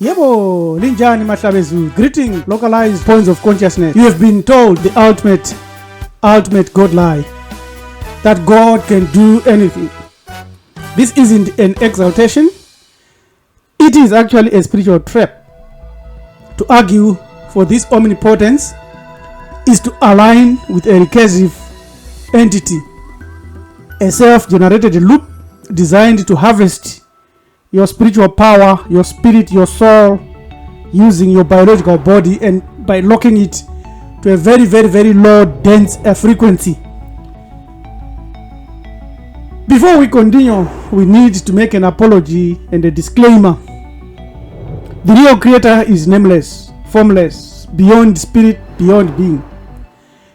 Yebo, linjani mahlabezu. Greeting, localized points of consciousness. You have been told the ultimate God lie, that God can do anything. This isn't an exaltation. It is actually a spiritual trap. To argue for this omnipotence is to align with a recursive entity, a self-generated loop designed to harvest your spiritual power, your spirit, your soul, using your biological body and by locking it to a very, very, very low, dense frequency. Before we continue, we need to make an apology and a disclaimer. The real creator is nameless, formless, beyond spirit, beyond being,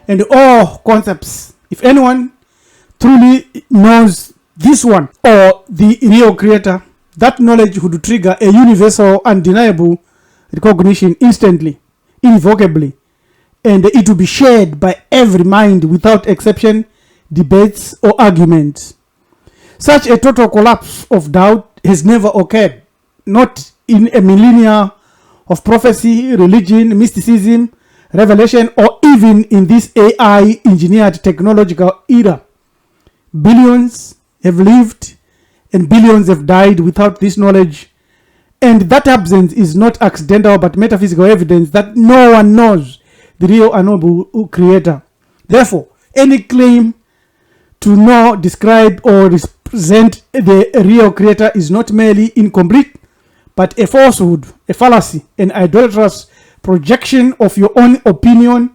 and all concepts. If anyone truly knows this one or the real creator, that knowledge would trigger a universal, undeniable recognition instantly, irrevocably, and it will be shared by every mind without exception, debates, or arguments. Such a total collapse of doubt has never occurred, not in a millennia of prophecy, religion, mysticism, revelation, or even in this AI engineered technological era. Billions have lived and billions have died without this knowledge, and that absence is not accidental but metaphysical evidence that no one knows the real unknowable creator. Therefore, any claim to know, describe, or represent the real creator is not merely incomplete, but a falsehood, a fallacy, an idolatrous projection of your own opinion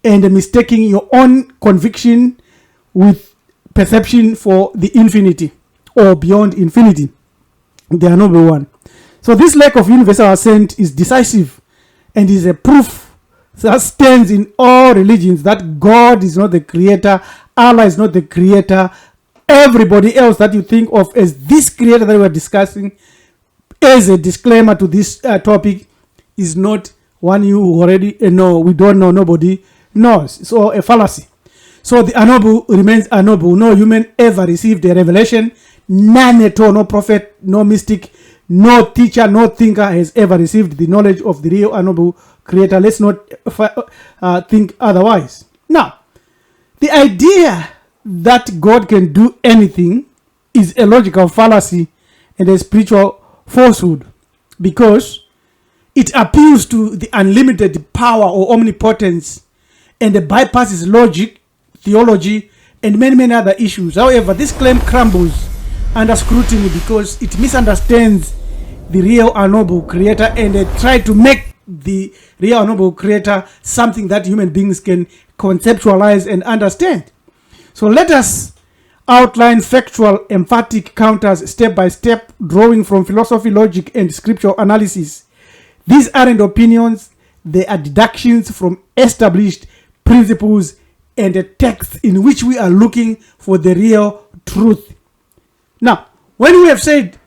and mistaking your own conviction with perception for the infinity or beyond infinity, the unknowable one. So this lack of universal assent is decisive and is a proof that stands in all religions that God is not the creator, Allah is not the creator, everybody else that you think of as this creator that we're discussing as a disclaimer to this topic is not one you already know. We don't know, nobody knows. So a fallacy. So the unknowable remains unknowable. No human ever received a revelation. None at all, no prophet, no mystic, no teacher, no thinker has ever received the knowledge of the real unknowable creator. Let's not think otherwise. Now, the idea that God can do anything is a logical fallacy and a spiritual falsehood, because it appeals to the unlimited power or omnipotence and bypasses logic, theology, and many other issues. However, this claim crumbles under scrutiny because it misunderstands the real unknowable creator and try to make the real unknowable creator something that human beings can conceptualize and understand. So let us outline factual, emphatic counters step by step, drawing from philosophy, logic, and scriptural analysis. These aren't opinions, they are deductions from established principles and a text in which we are looking for the real truth. Now, when we have said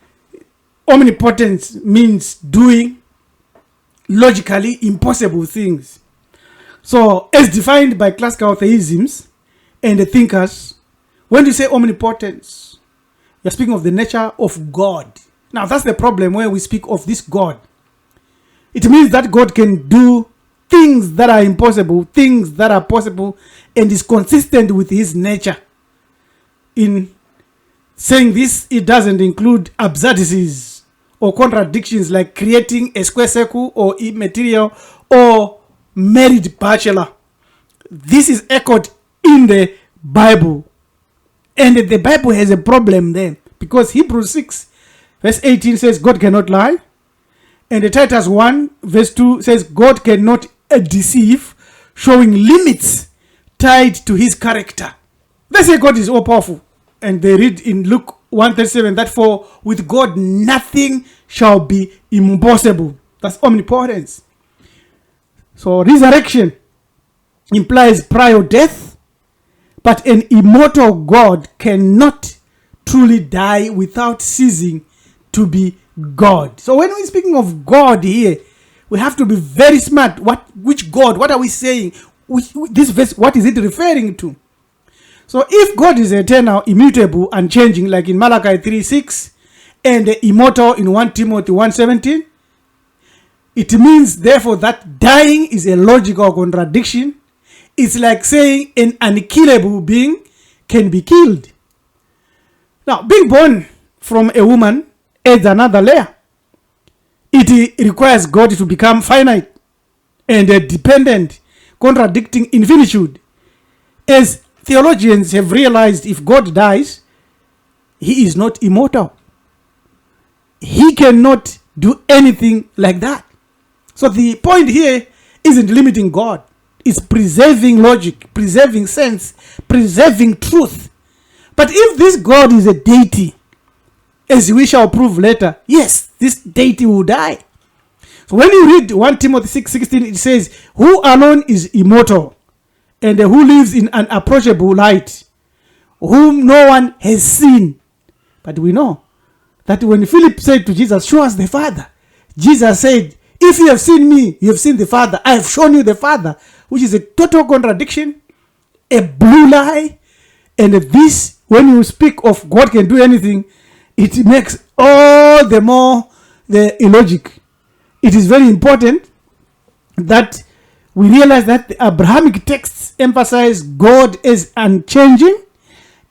omnipotence means doing logically impossible things, so as defined by classical theisms and the thinkers, when you say omnipotence, you're speaking of the nature of God. Now, that's the problem when we speak of this God. It means that God can do things that are impossible, things that are possible, and is consistent with his nature. In saying this, it doesn't include absurdities or contradictions like creating a square circle or immaterial or married bachelor. This is echoed in the Bible. And the Bible has a problem there, because Hebrews 6 verse 18 says God cannot lie. And the Titus 1 verse 2 says God cannot deceive, showing limits tied to his character. They say God is all powerful. And they read in Luke 1:37 that for with God nothing shall be impossible. That's omnipotence. So resurrection implies prior death, but an immortal God cannot truly die without ceasing to be God. So when we're speaking of God here, we have to be very smart. Which God? What are we saying? This verse, what is it referring to? So if God is eternal, immutable, unchanging, like in Malachi 3:6, and immortal in 1 Timothy 1:17, It means, therefore, that dying is a logical contradiction. It's like saying an unkillable being can be killed. Now, being born from a woman adds another layer. It requires God to become finite and dependent, contradicting infinitude. As theologians have realized, if God dies, he is not immortal. He cannot do anything like that. So the point here isn't limiting God. It's preserving logic, preserving sense, preserving truth. But if this God is a deity, as we shall prove later, yes, this deity will die. So when you read 1 Timothy 6:16, it says, who alone is immortal and who lives in an unapproachable light, whom no one has seen. But we know that when Philip said to Jesus, show us the Father, Jesus said, if you have seen me, you have seen the Father. I have shown you the Father, which is a total contradiction, a blue lie. And this, when you speak of God can do anything, it makes all the more the illogic. It is very important that we realize that the Abrahamic texts emphasize God as unchanging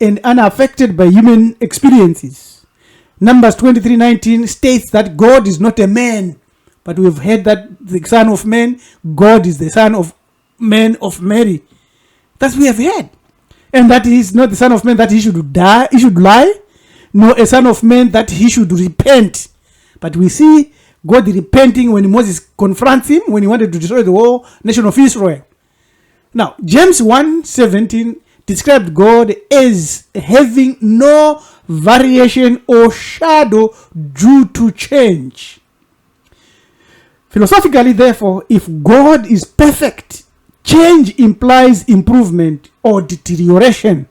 and unaffected by human experiences. Numbers 23:19 states that God is not a man, but we've heard that the Son of Man, God is the Son of Man of Mary. That's what we have heard. And that he is not the Son of Man that he should die, he should lie, nor a Son of Man that he should repent. But we see God repenting when Moses confronts him when he wanted to destroy the whole nation of Israel. Now, James 1:17 described God as having no variation or shadow due to change. Philosophically, therefore, if God is perfect, change implies improvement or deterioration,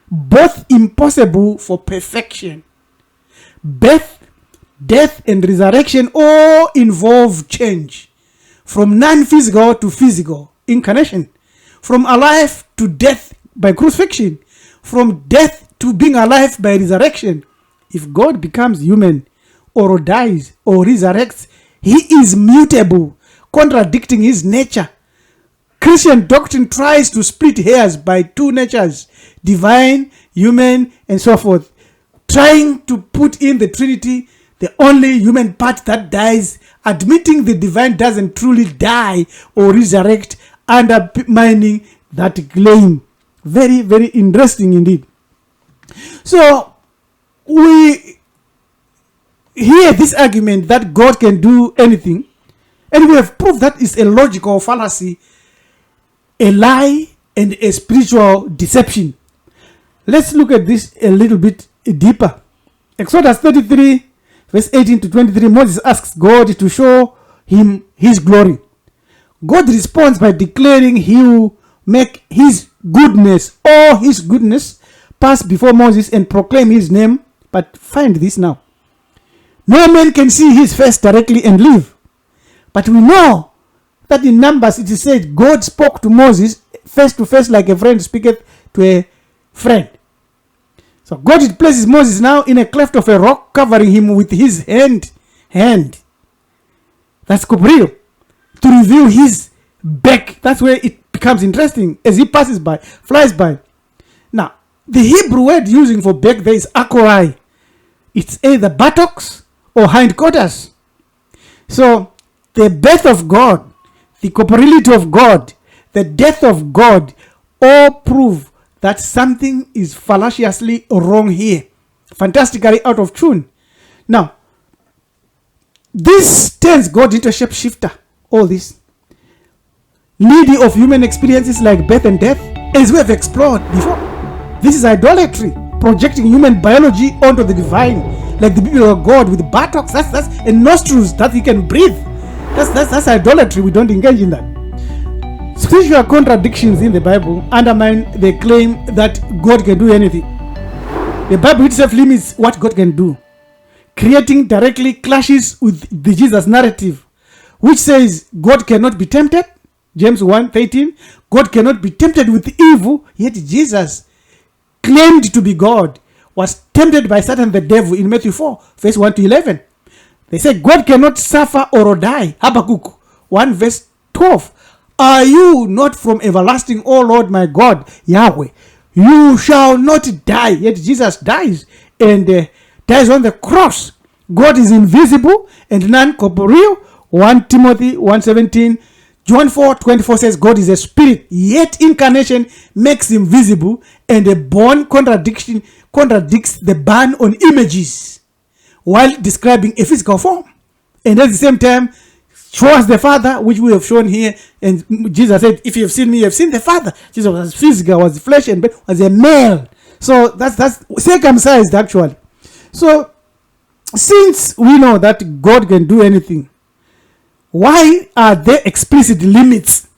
both impossible for perfection. Birth, death, and resurrection all involve change, from non-physical to physical, incarnation, from alive to death by crucifixion, from death to being alive by resurrection. If God becomes human or dies or resurrects, he is mutable, contradicting his nature. Christian doctrine tries to split hairs by two natures, divine, human, and so forth, trying to put in the Trinity, the only human part that dies, admitting the divine doesn't truly die or resurrect, undermining that claim. Very, very interesting indeed. So, we hear this argument that God can do anything, and we have proved that is a logical fallacy, a lie, and a spiritual deception. Let's look at this a little bit deeper. Exodus 33, verse 18 to 23, Moses asks God to show him his glory. God responds by declaring he will make his goodness, or his goodness, pass before Moses and proclaim his name. But find this now. No man can see his face directly and live. But we know that in Numbers it is said God spoke to Moses face to face like a friend speaketh to a friend. So God places Moses now in a cleft of a rock, covering him with his hand. That's Kubril. To reveal his back. That's where it becomes interesting as he passes by, flies by. Now, the Hebrew word using for back there is akorai. It's either buttocks or hindquarters. So, the birth of God, the corporeality of God, the death of God, all prove that something is fallaciously wrong here. Fantastically out of tune. Now, this turns God into a shapeshifter. All this. Needy of human experiences like birth and death, as we have explored before. This is idolatry, projecting human biology onto the divine, like the people of God with buttocks, that's and nostrils that he can breathe. That's idolatry. We don't engage in that. Spiritual contradictions in the Bible undermine the claim that God can do anything. The Bible itself limits what God can do, creating directly clashes with the Jesus narrative, which says God cannot be tempted. James 1:13, God cannot be tempted with evil, yet Jesus, claimed to be God, was tempted by Satan the devil in Matthew 4, verse 1 to 11. They say God cannot suffer or die. Habakkuk 1 verse 12. Are you not from everlasting, O Lord my God, Yahweh? You shall not die. Yet Jesus dies and dies on the cross. God is invisible and non-corporeal. 1 Timothy 1:17. John 4:24 says God is a spirit, yet incarnation makes him visible, and a born contradiction contradicts the ban on images while describing a physical form. And at the same time, shows the Father, which we have shown here. And Jesus said, if you have seen me, you have seen the Father. Jesus was physical, was flesh and blood, was a male. So that's circumcised actually. So since we know that God can do anything, why are there explicit limits?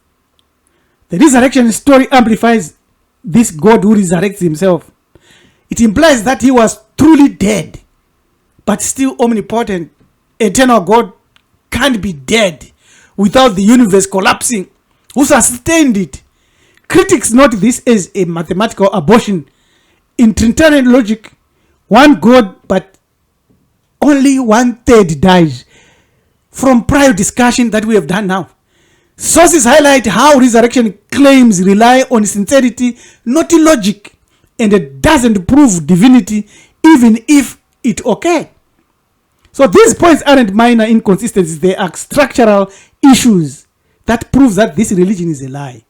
The resurrection story amplifies this God who resurrects himself. It implies that he was truly dead, but still omnipotent. Eternal God can't be dead without the universe collapsing. Who sustained it? Critics note this as a mathematical abortion. In Trinitarian logic, one God, but only 1/3 dies. From prior discussion that we have done now, sources highlight how resurrection claims rely on sincerity, not logic, and it doesn't prove divinity even if it occurred. So these points aren't minor inconsistencies, they are structural issues that prove that this religion is a lie.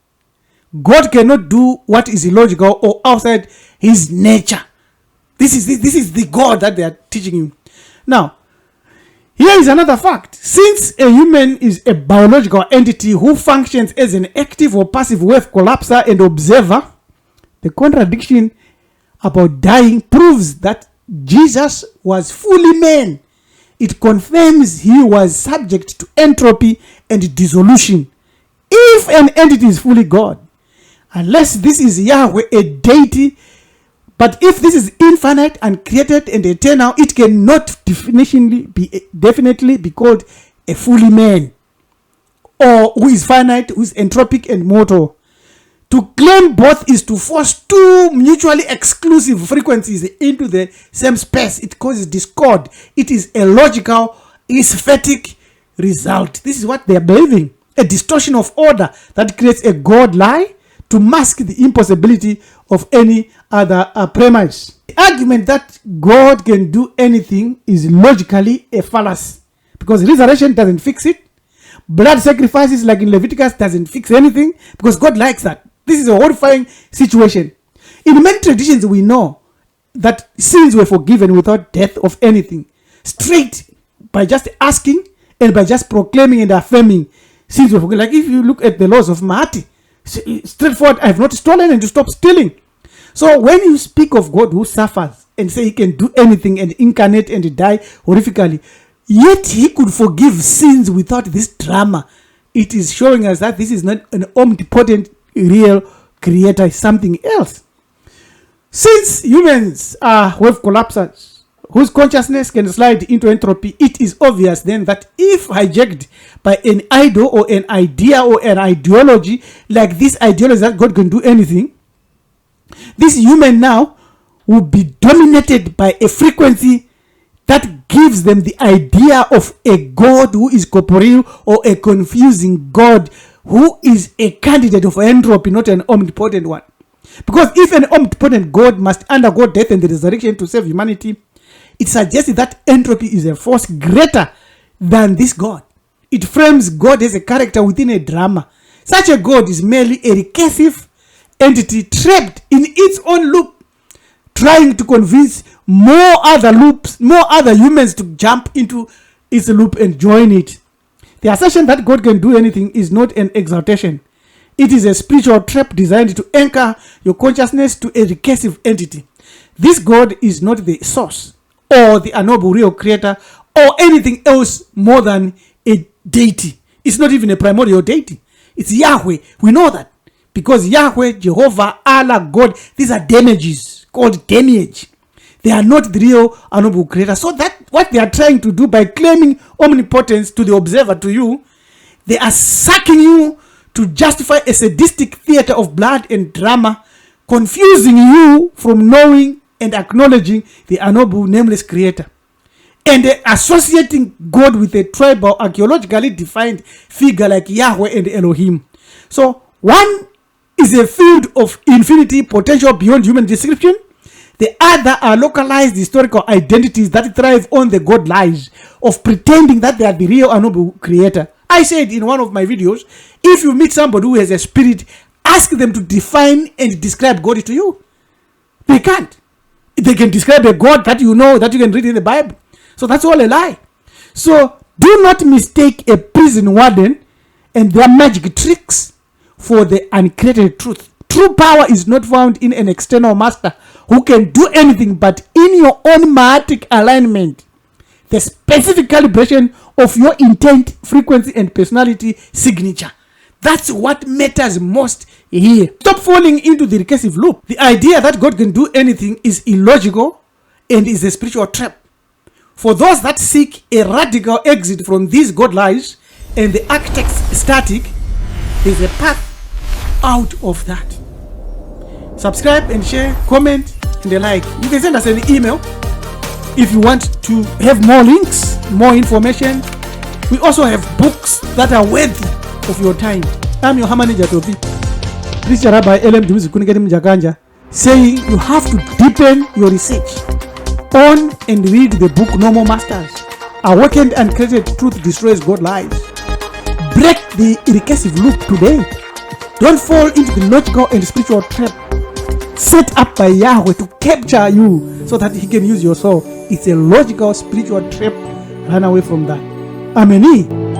God cannot do what is illogical or outside his nature. This is the God that they are teaching you. Now, here is another fact. Since a human is a biological entity who functions as an active or passive wave collapser and observer, the contradiction about dying proves that Jesus was fully man. It confirms he was subject to entropy and dissolution. If an entity is fully God, unless this is Yahweh, a deity, but if this is infinite and created and eternal, it cannot definitely be called a fully man, or who is finite, who is entropic and mortal. To claim both is to force two mutually exclusive frequencies into the same space. It causes discord. It is a logical, aesthetic result. This is what they are believing. A distortion of order that creates a God lie to mask the impossibility of any other premise. The argument that God can do anything is logically a fallacy, because resurrection doesn't fix it. Blood sacrifices like in Leviticus doesn't fix anything, because God likes that. This is a horrifying situation. In many traditions we know that sins were forgiven without death of anything, straight by just asking and by just proclaiming and affirming sins were forgiven. Like if you look at the laws of Mahati, straightforward, I have not stolen and to stop stealing. So when you speak of God who suffers and say he can do anything and incarnate and die horrifically, yet he could forgive sins without this drama, it is showing us that this is not an omnipotent real creator, is something else. Since humans are wave collapsers whose consciousness can slide into entropy, it is obvious then that if hijacked by an idol or an idea or an ideology, like this ideology that God can do anything, this human now will be dominated by a frequency that gives them the idea of a God who is corporeal, or a confusing God who is a candidate of entropy, not an omnipotent one. Because if an omnipotent God must undergo death and the resurrection to save humanity, it suggests that entropy is a force greater than this God. It frames God as a character within a drama. Such a God is merely a recursive entity trapped in its own loop, trying to convince more other humans to jump into its loop and join it. The assertion that God can do anything is not an exaltation. It is a spiritual trap designed to anchor your consciousness to a recursive entity. This God is not the source or the unknowable real creator or anything else more than a deity. It's not even a primordial deity. It's Yahweh. We know that because Yahweh, Jehovah, Allah, God, these are demiurges called Demiurge. They are not the real unknowable creator. So that what they are trying to do by claiming omnipotence to the observer, to you, they are sucking you to justify a sadistic theater of blood and drama, confusing you from knowing and acknowledging the unknowable, nameless creator. and associating God with a tribal, archaeologically defined figure like Yahweh and Elohim. So one is a field of infinity potential beyond human description. The other are localized historical identities that thrive on the God lies of pretending that they are the real Unknowable Creator. I said in one of my videos, if you meet somebody who has a spirit, ask them to define and describe God to you. They can't. They can describe a God that you know, that you can read in the Bible. So that's all a lie. So do not mistake a prison warden and their magic tricks for the uncreated truth. True power is not found in an external master who can do anything, but in your own matic alignment, the specific calibration of your intent, frequency, and personality signature. That's what matters most here. Stop falling into the recursive loop. The idea that God can do anything is illogical and is a spiritual trap. For those that seek a radical exit from these God lies and the architect's static, there's a path out of that. Subscribe and share, comment, and the like. You can send us an email if you want to have more links, more information. We also have books that are worthy of your time. I'm your Humanizing Preacher Rabbi LM Mjakanja, saying you have to deepen your research on and read the book NoMoreMasters. Awakened and Created Truth Destroys God Lies. Break the recursive loop today. Don't fall into the logical and spiritual trap set up by Yahweh to capture you so that he can use your soul. It's a logical spiritual trap. Run away from that. Amen.